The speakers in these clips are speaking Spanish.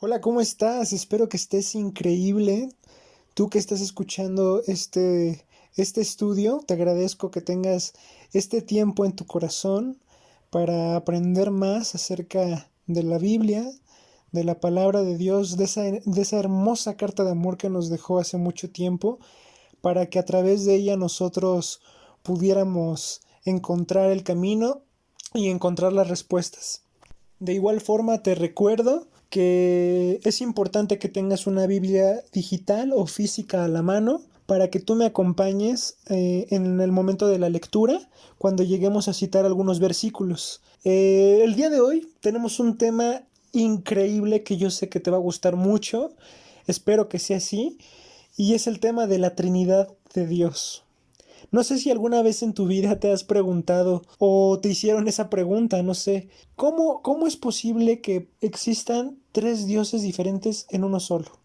Hola, ¿cómo estás? Espero que estés increíble. Tú que estás escuchando este estudio, te agradezco que tengas este tiempo en tu corazón para aprender más acerca de la Biblia, de la palabra de Dios, de esa hermosa carta de amor que nos dejó hace mucho tiempo, para que a través de ella nosotros pudiéramos encontrar el camino y encontrar las respuestas. De igual forma, te recuerdo que es importante que tengas una Biblia digital o física a la mano para que tú me acompañes en el momento de la lectura cuando lleguemos a citar algunos versículos. El día de hoy tenemos un tema increíble que yo sé que te va a gustar mucho, espero que sea así, y es el tema de la Trinidad de Dios. No sé si alguna vez en tu vida te has preguntado o te hicieron esa pregunta, no sé, ¿cómo es posible que existan tres dioses diferentes en uno solo?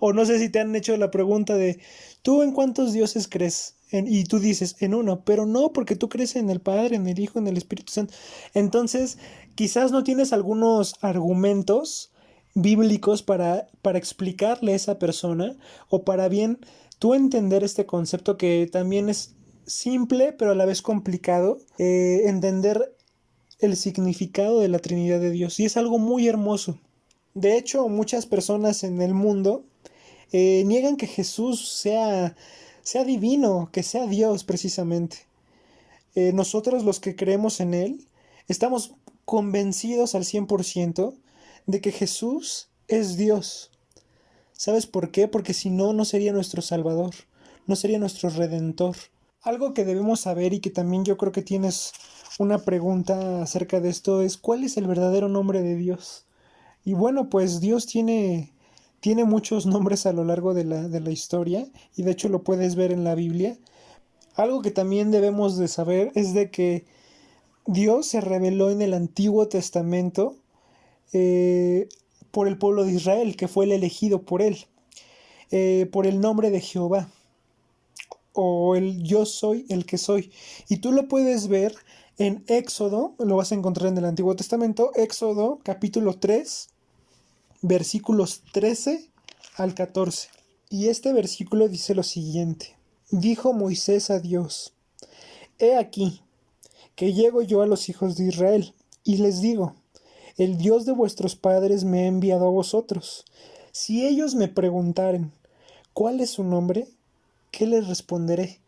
O no sé si te han hecho la pregunta de, ¿tú en cuántos dioses crees? Y tú dices, en uno, pero no, porque tú crees en el Padre, en el Hijo, en el Espíritu Santo. Entonces, quizás no tienes algunos argumentos bíblicos para explicarle a esa persona o para bien tú entender este concepto que también es simple, pero a la vez complicado, entender el significado de la Trinidad de Dios. Y es algo muy hermoso. De hecho, muchas personas en el mundo niegan que Jesús sea divino, que sea Dios precisamente. Nosotros los que creemos en Él estamos convencidos al 100% de que Jesús es Dios. ¿Sabes por qué? Porque si no, no sería nuestro Salvador, no sería nuestro Redentor. Algo que debemos saber y que también yo creo que tienes una pregunta acerca de esto es ¿cuál es el verdadero nombre de Dios? Y bueno, pues Dios tiene muchos nombres a lo largo de la historia y de hecho lo puedes ver en la Biblia. Algo que también debemos de saber es de que Dios se reveló en el Antiguo Testamento eh, por el pueblo de Israel, que fue el elegido por él, por el nombre de Jehová o el yo soy el que soy. Y tú lo puedes ver en Éxodo, lo vas a encontrar en el Antiguo Testamento, Éxodo capítulo 3 versículos 13 al 14. Y este versículo dice lo siguiente. Dijo Moisés a Dios, he aquí, que llego yo a los hijos de Israel, y les digo, el Dios de vuestros padres me ha enviado a vosotros. Si ellos me preguntaren, ¿cuál es su nombre? ¿Qué les responderé?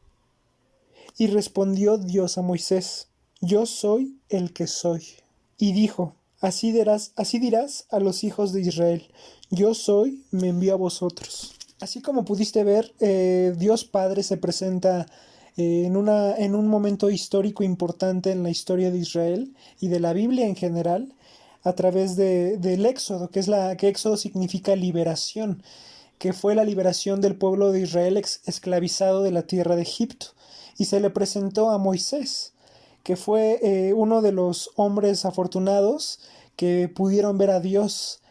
Y respondió Dios a Moisés, yo soy el que soy. Y dijo, así dirás a los hijos de Israel, yo soy, me envío a vosotros. Así como pudiste ver, Dios Padre se presenta en un momento histórico importante en la historia de Israel y de la Biblia en general, a través del Éxodo, que Éxodo significa liberación, que fue la liberación del pueblo de Israel esclavizado de la tierra de Egipto. Y se le presentó a Moisés, que fue uno de los hombres afortunados que pudieron ver a Dios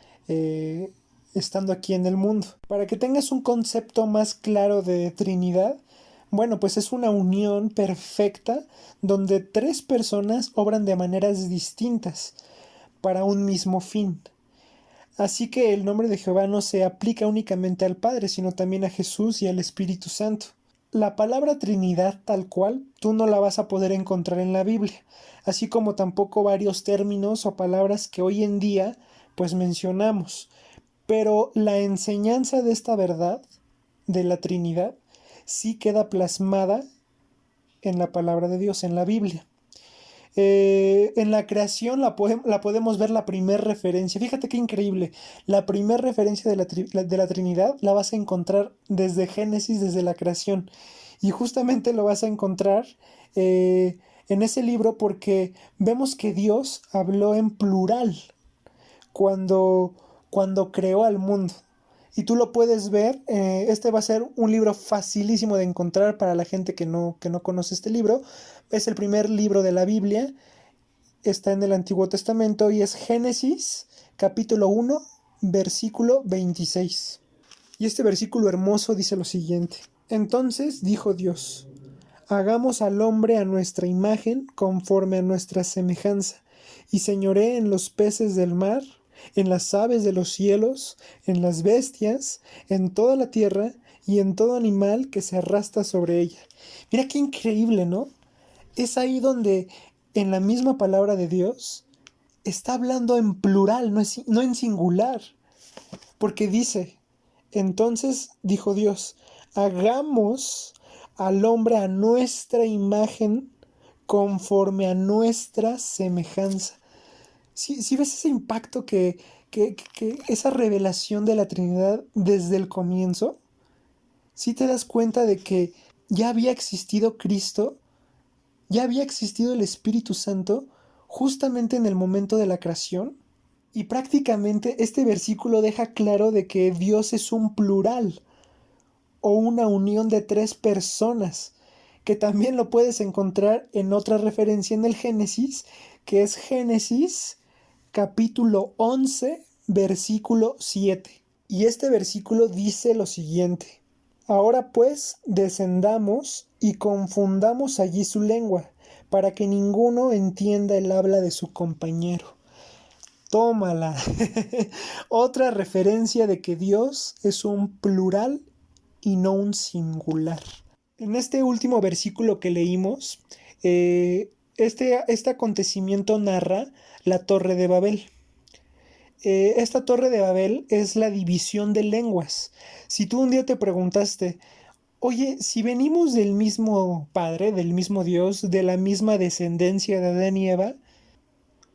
estando aquí en el mundo. Para que tengas un concepto más claro de Trinidad, bueno, pues es una unión perfecta donde tres personas obran de maneras distintas para un mismo fin. Así que el nombre de Jehová no se aplica únicamente al Padre, sino también a Jesús y al Espíritu Santo. La palabra Trinidad tal cual tú no la vas a poder encontrar en la Biblia, así como tampoco varios términos o palabras que hoy en día pues mencionamos. Pero la enseñanza de esta verdad, de la Trinidad, sí queda plasmada en la palabra de Dios, en la Biblia. En la creación la podemos ver la primera referencia. Fíjate qué increíble. La primera referencia de la Trinidad la vas a encontrar desde Génesis, desde la creación. Y justamente lo vas a encontrar en ese libro porque vemos que Dios habló en plural cuando, cuando creó al mundo. Y tú lo puedes ver, este va a ser un libro facilísimo de encontrar para la gente que no conoce este libro. Es el primer libro de la Biblia, está en el Antiguo Testamento y es Génesis capítulo 1, versículo 26. Y este versículo hermoso dice lo siguiente. Entonces dijo Dios, hagamos al hombre a nuestra imagen conforme a nuestra semejanza, y señoree en los peces del mar, en las aves de los cielos, en las bestias, en toda la tierra y en todo animal que se arrastra sobre ella. Mira qué increíble, ¿no? Es ahí donde en la misma palabra de Dios está hablando en plural, no en singular. Porque dice, entonces dijo Dios, hagamos al hombre a nuestra imagen conforme a nuestra semejanza. Si ves ese impacto que esa revelación de la Trinidad desde el comienzo, si te das cuenta de que ya había existido Cristo, ya había existido el Espíritu Santo justamente en el momento de la creación. Y prácticamente este versículo deja claro de que Dios es un plural o una unión de tres personas, que también lo puedes encontrar en otra referencia en el Génesis, que es Génesis capítulo 11, versículo 7. Y este versículo dice lo siguiente: ahora pues descendamos y confundamos allí su lengua, para que ninguno entienda el habla de su compañero. Tómala. Otra referencia de que Dios es un plural y no un singular. En este último versículo que leímos, este acontecimiento narra la Torre de Babel. Esta Torre de Babel es la división de lenguas. Si tú un día te preguntaste, oye, si venimos del mismo Padre, del mismo Dios, de la misma descendencia de Adán y Eva,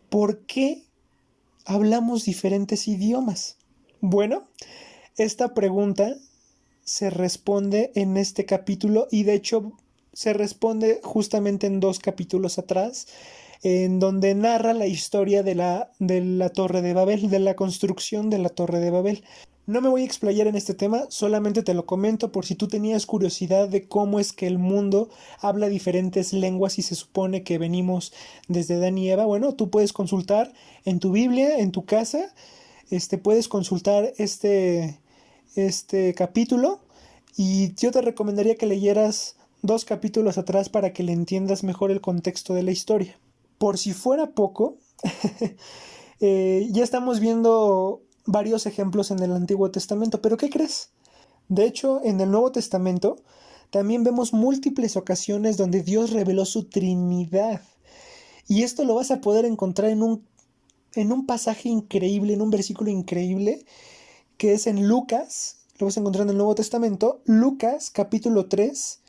¿por qué hablamos diferentes idiomas? Bueno, esta pregunta se responde en este capítulo y de hecho se responde justamente en 2 capítulos atrás, en donde narra la historia de la Torre de Babel, de la construcción de la Torre de Babel. No me voy a explayar en este tema, solamente te lo comento por si tú tenías curiosidad de cómo es que el mundo habla diferentes lenguas y se supone que venimos desde Adán y Eva. Bueno, tú puedes consultar en tu Biblia, en tu casa, puedes consultar este capítulo y yo te recomendaría que leyeras 2 capítulos atrás para que le entiendas mejor el contexto de la historia. Por si fuera poco, ya estamos viendo varios ejemplos en el Antiguo Testamento, pero ¿qué crees? De hecho, en el Nuevo Testamento también vemos múltiples ocasiones donde Dios reveló su Trinidad. Y esto lo vas a poder encontrar en un pasaje increíble, en un versículo increíble, que es en Lucas, lo vas a encontrar en el Nuevo Testamento, Lucas capítulo 3,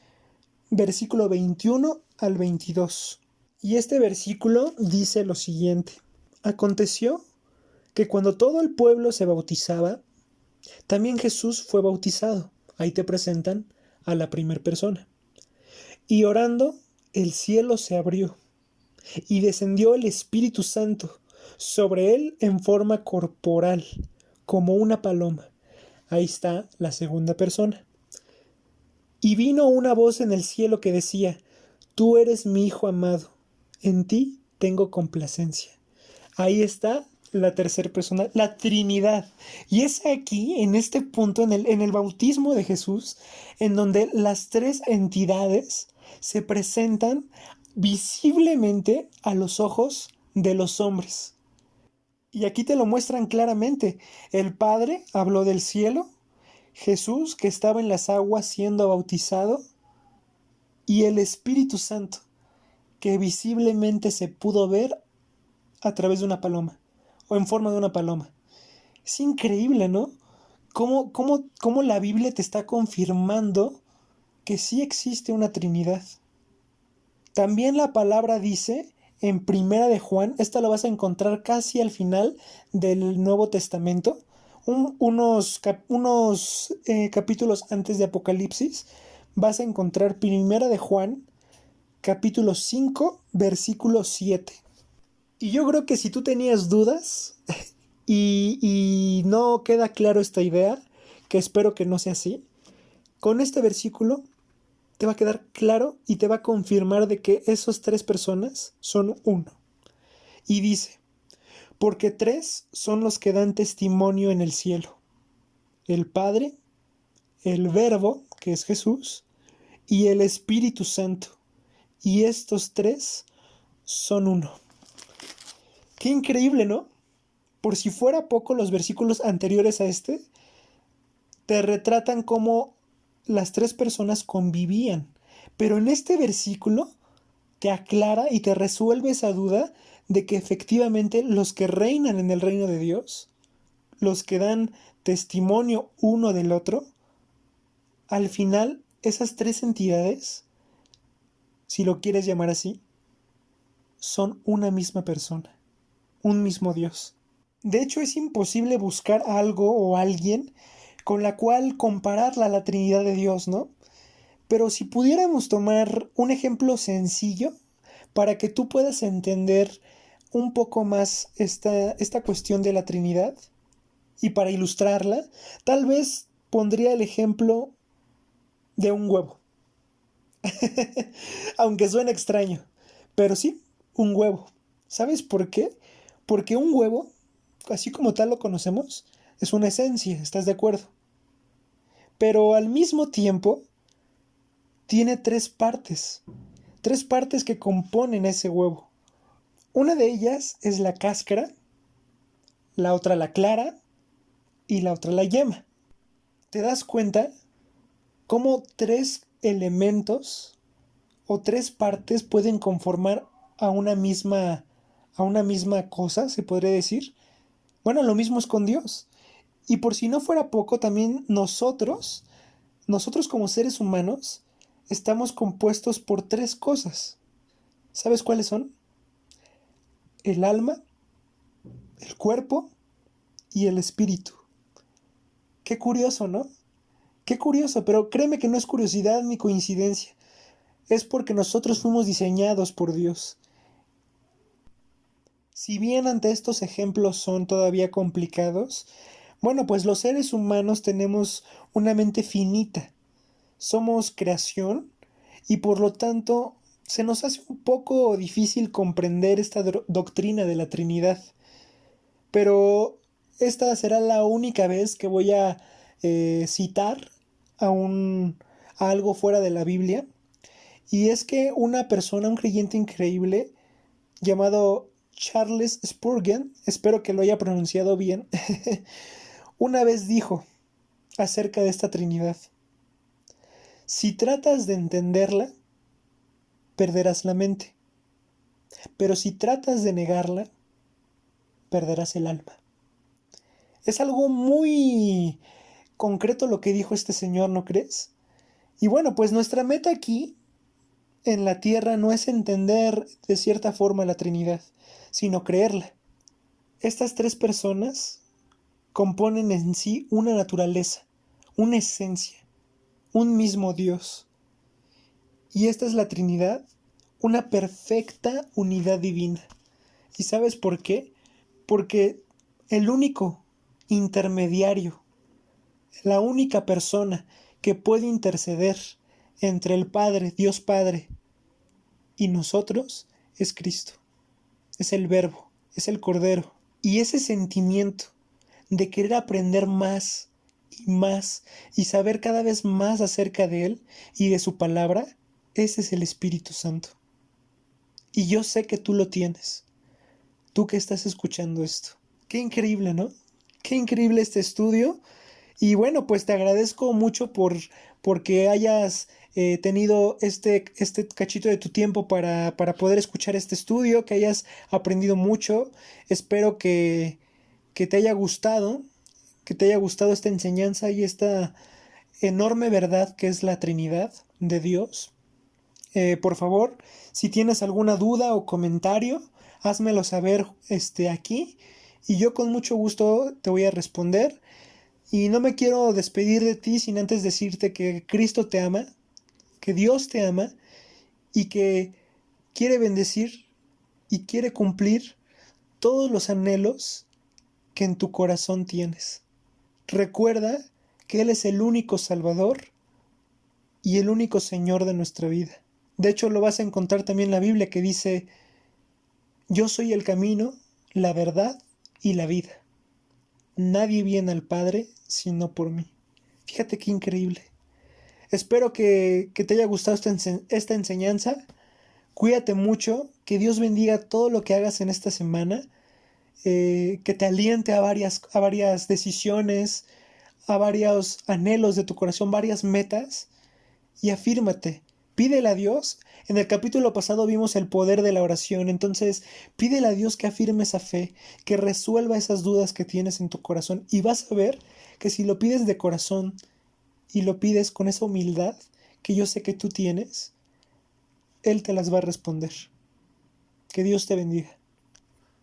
versículo 21 al 22. Y este versículo dice lo siguiente: aconteció que cuando todo el pueblo se bautizaba, también Jesús fue bautizado. Ahí te presentan a la primera persona. Y orando, el cielo se abrió y descendió el Espíritu Santo sobre él en forma corporal, como una paloma. Ahí está la segunda persona. Y vino una voz en el cielo que decía: tú eres mi Hijo amado, en ti tengo complacencia. Ahí está la tercera persona, la Trinidad. Y es aquí, en este punto, en el bautismo de Jesús, en donde las tres entidades se presentan visiblemente a los ojos de los hombres. Y aquí te lo muestran claramente. El Padre habló del cielo, Jesús que estaba en las aguas siendo bautizado, y el Espíritu Santo que visiblemente se pudo ver a través de una paloma o en forma de una paloma. Es increíble, ¿no? ¿Cómo la Biblia te está confirmando que sí existe una Trinidad? También la palabra dice en Primera de Juan, esta lo vas a encontrar casi al final del Nuevo Testamento, unos capítulos antes de Apocalipsis, vas a encontrar Primera de Juan, capítulo 5, versículo 7. Y yo creo que si tú tenías dudas y no queda claro esta idea, que espero que no sea así, con este versículo te va a quedar claro y te va a confirmar de que esas tres personas son uno. Y dice: porque tres son los que dan testimonio en el cielo: el Padre, el Verbo, que es Jesús, y el Espíritu Santo. Y estos tres son uno. Qué increíble, ¿no? Por si fuera poco, los versículos anteriores a este te retratan cómo las tres personas convivían. Pero en este versículo te aclara y te resuelve esa duda de que efectivamente los que reinan en el reino de Dios, los que dan testimonio uno del otro, al final esas tres entidades, si lo quieres llamar así, son una misma persona, un mismo Dios. De hecho, es imposible buscar algo o alguien con la cual compararla a la Trinidad de Dios, ¿no? Pero si pudiéramos tomar un ejemplo sencillo para que tú puedas entender un poco más esta cuestión de la Trinidad y para ilustrarla, tal vez pondría el ejemplo de un huevo. Aunque suene extraño, pero sí, un huevo. ¿Sabes por qué? Porque un huevo, así como tal lo conocemos, es una esencia, ¿estás de acuerdo? Pero al mismo tiempo tiene tres partes que componen ese huevo. Una de ellas es la cáscara, la otra la clara y la otra la yema. ¿Te das cuenta cómo tres elementos o tres partes pueden conformar a una misma cosa, se podría decir? Bueno, lo mismo es con Dios. Y por si no fuera poco, también nosotros como seres humanos, estamos compuestos por tres cosas. ¿Sabes cuáles son? El alma, el cuerpo y el espíritu. Qué curioso, ¿no? Qué curioso, pero créeme que no es curiosidad ni coincidencia. Es porque nosotros fuimos diseñados por Dios. Si bien ante estos ejemplos son todavía complicados, bueno, pues los seres humanos tenemos una mente finita. Somos creación y por lo tanto se nos hace un poco difícil comprender esta doctrina de la Trinidad. Pero esta será la única vez que voy a citar a algo fuera de la Biblia. Y es que una persona, un creyente increíble, llamado Charles Spurgeon, espero que lo haya pronunciado bien, una vez dijo acerca de esta Trinidad: si tratas de entenderla, perderás la mente, pero si tratas de negarla, perderás el alma. Es algo muy concreto lo que dijo este señor, ¿no crees? Y bueno, pues nuestra meta aquí en la tierra no es entender de cierta forma la Trinidad, sino creerla. Estas tres personas componen en sí una naturaleza, una esencia, un mismo Dios. Y esta es la Trinidad, una perfecta unidad divina. ¿Y sabes por qué? Porque el único intermediario, la única persona que puede interceder entre el Padre, Dios Padre, y nosotros es Cristo. Es el Verbo, es el Cordero. Y ese sentimiento de querer aprender más y más y saber cada vez más acerca de Él y de su palabra, ese es el Espíritu Santo. Y yo sé que tú lo tienes, tú que estás escuchando esto. Qué increíble, ¿no? Qué increíble este estudio. Y bueno, pues te agradezco mucho porque hayas tenido este cachito de tu tiempo para poder escuchar este estudio, que hayas aprendido mucho. Espero que te haya gustado, que te haya gustado esta enseñanza y esta enorme verdad que es la Trinidad de Dios. Por favor, si tienes alguna duda o comentario, házmelo saber aquí y yo con mucho gusto te voy a responder. Y no me quiero despedir de ti sin antes decirte que Cristo te ama, que Dios te ama y que quiere bendecir y quiere cumplir todos los anhelos que en tu corazón tienes. Recuerda que Él es el único Salvador y el único Señor de nuestra vida. De hecho, lo vas a encontrar también en la Biblia que dice: yo soy el camino, la verdad y la vida. Nadie viene al Padre sino por mí. Fíjate qué increíble. Espero que te haya gustado esta enseñanza. Cuídate mucho. Que Dios bendiga todo lo que hagas en esta semana. que te aliente a varias decisiones, a varios anhelos de tu corazón, varias metas, y afírmate. Pídele a Dios. En el capítulo pasado vimos el poder de la oración, entonces pídele a Dios que afirme esa fe, que resuelva esas dudas que tienes en tu corazón, y vas a ver que si lo pides de corazón y lo pides con esa humildad que yo sé que tú tienes, Él te las va a responder. Que Dios te bendiga.